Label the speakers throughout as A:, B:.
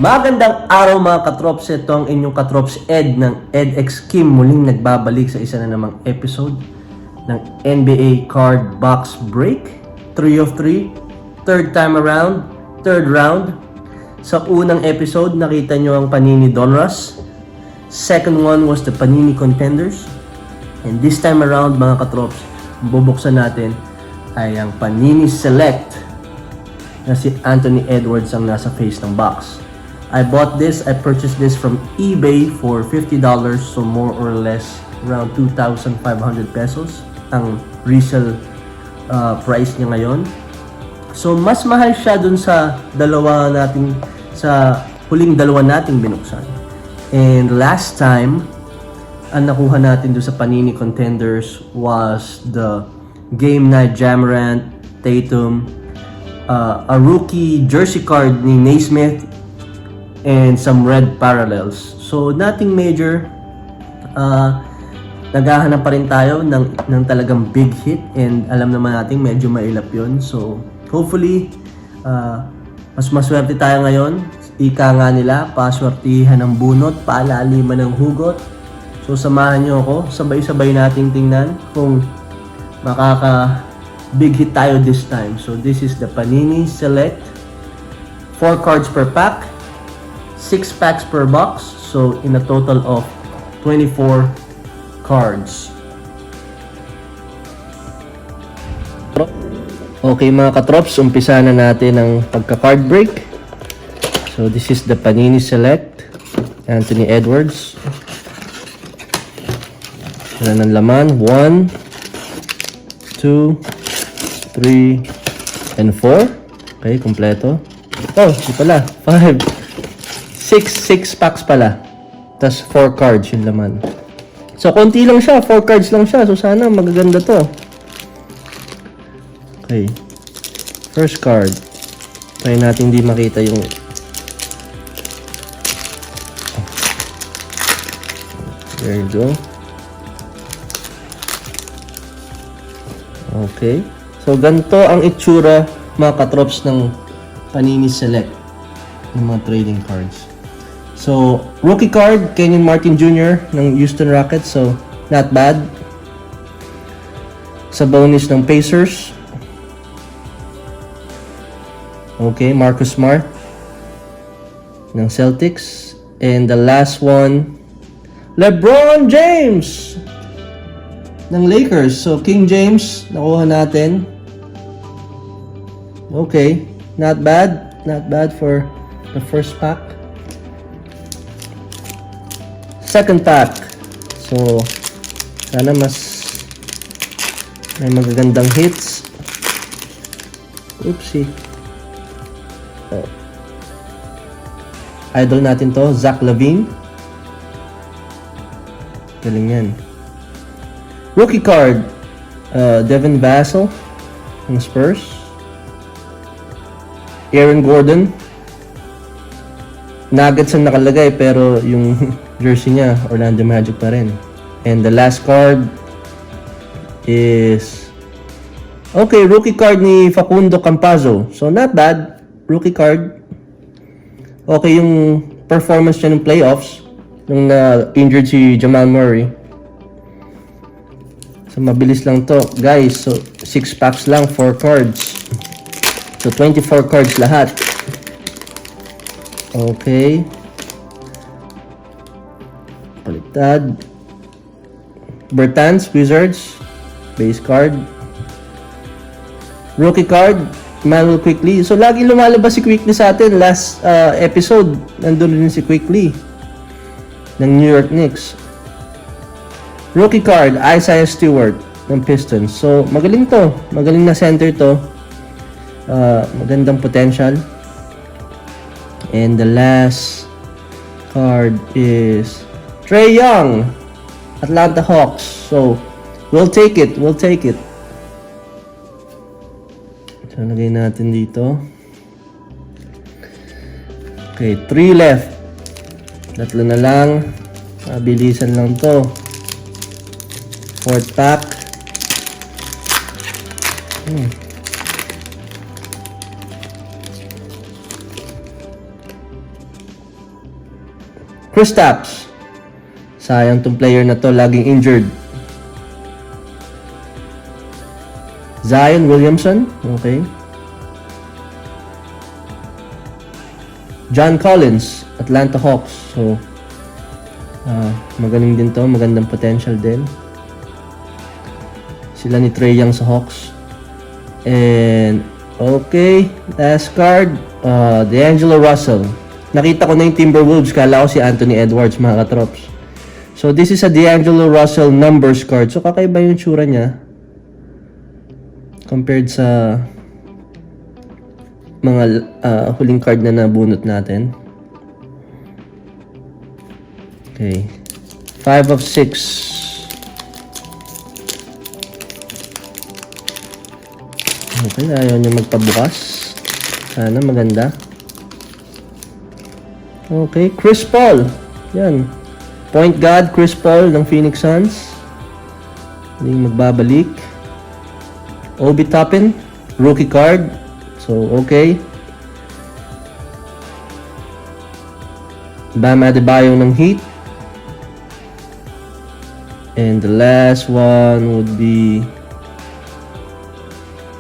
A: Magandang araw mga katrops, ito ang inyong katrops Ed ng EdX Kim, muling nagbabalik sa isa na namang episode ng NBA Card Box Break 3 of 3, third time around, third round. Sa unang episode nakita nyo ang Panini Donruss, second one was the Panini Contenders, and this time around mga katrops, bubuksan natin ay ang Panini Select na si Anthony Edwards ang nasa face ng box. I purchased this from eBay for $50, so more or less around 2,500 pesos ang resale price niya ngayon. So mas mahal siya dun sa huling dalawa nating binuksan. And last time, ang nakuha natin dun sa Panini Contenders was the Game Night Jamorant, Tatum, a rookie jersey card ni Naismith, and some red parallels. So nothing major. Naghahanap pa rin tayo ng talagang big hit, and alam naman natin medyo mailap yun. So hopefully mas maswerte tayo ngayon. Ika nga nila, paswertihan ng bunot, paalaliman ng hugot. So samahan nyo ako, sabay-sabay nating tingnan kung makaka big hit tayo this time. So this is the Panini Select, 4 cards per pack, 6 packs per box, so in a total of 24 cards. Okay mga katrops, umpisa na natin ang pagka-card break. So this is the Panini Select, Anthony Edwards. Yan ang laman, 1, 2, 3, and 4. Okay, kompleto. Oh, di pala, 5. 6 packs pala. Tas 4 cards yung laman. So, konti lang siya. 4 cards lang siya. So, sana magaganda to. Okay. First card. Try natin hindi makita yung... There you go. Okay. So, ganito ang itsura mga katrops ng Panini Select ng mga trading cards. So, rookie card, Kenyon Martin Jr. ng Houston Rockets. So, not bad. Sabonis ng Pacers. Okay, Marcus Smart ng Celtics. And the last one, LeBron James ng Lakers. So, King James, nakuha natin. Okay, not bad. Not bad for the first pack. Second pack. So, sana mas may magagandang hits. Oopsie. Oh. Idol natin to, Zach LaVine. Galing yan. Rookie card, Devin Vassell ng Spurs. Aaron Gordon. Nuggets ang nakalagay pero yung jersey niya Orlando Magic pa rin. And the last card is okay, rookie card ni Facundo Campazzo. So not bad, rookie card. Okay yung performance niya ng playoffs nung na-injured si Jamal Murray. So mabilis lang to, guys. So 6 packs lang, 4 cards. So 24 cards lahat. Okay. Paliktad. Bertans, Wizards. Base card. Rookie card, Manuel Quickley. So, lagi lumalabas si Quickley sa atin. Last episode, nandun rin si Quickley ng New York Knicks. Rookie card, Isaiah Stewart ng Pistons. So, magaling to. Magaling na center to. Magandang potential. And the last card is Trae Young, Atlanta Hawks. So, we'll take it. We'll take it. So, lagay natin dito. Okay, 3 left. 3 na lang. Mabilisan lang to. 4th pack. Kristaps. Sayang tong player na to, laging injured. Zion Williamson, okay. John Collins, Atlanta Hawks. So, magaling din to, magandang potential din. Sila ni Trae Young sa Hawks. And, okay, last card, D'Angelo Russell. Nakita ko na yung Timberwolves, kala ko si Anthony Edwards, mga katrops. So, this is a D'Angelo Russell numbers card. So, kakaiba yung tsura niya compared sa mga huling card na nabunot natin. Okay. 5 of 6. Okay, ayaw niya magpabukas. Sana maganda. Okay, Chris Paul. Yan. Point guard, Chris Paul ng Phoenix Suns. Hindi magbabalik. Obi Toppin, rookie card. So, okay. Bam Adebayo ng Heat. And the last one would be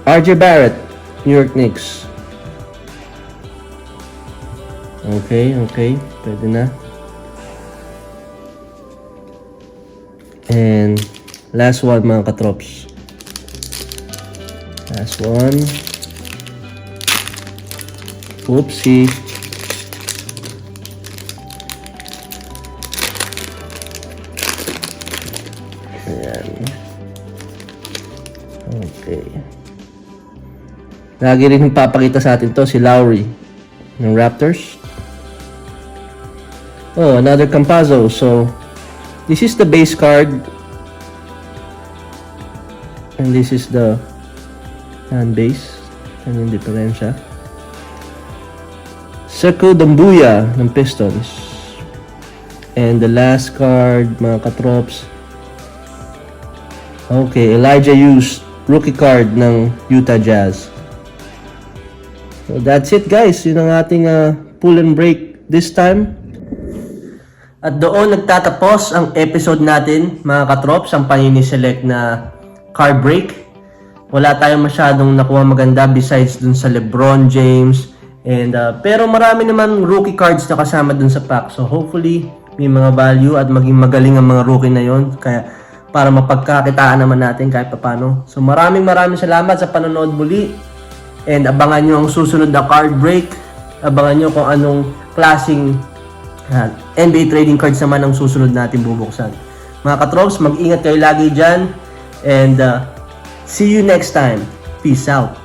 A: RJ Barrett, New York Knicks. Okay, okay. Pwede na. And last one, mga katrops. Last one. Oopsie. Ayan. Okay. Lagi rin papakita sa atin to si Lowry ng Raptors. Oh, another Campazzo. So, this is the base card. And this is the base. Ano yung diferensya? Sekou Doumbouya ng Pistons. And the last card, mga katrops. Okay, Elijah Hughes, rookie card ng Utah Jazz. So that's it, guys. Yun ang ating pull and break this time. At doon nagtatapos ang episode natin, mga katrops, ang Panini Select na card break. Wala tayong masyadong nakuha maganda besides dun sa LeBron James. And, pero marami naman rookie cards na kasama dun sa pack. So hopefully, may mga value at maging magaling ang mga rookie na yon. Kaya para mapagkakitaan naman natin kahit papano. So maraming salamat sa panonood muli. And abangan nyo ang susunod na card break. Abangan nyo kung anong klaseng NBA trading cards naman ang susunod natin bubuksan. Mga katrops, mag-ingat kayo lagi dyan. And see you next time. Peace out.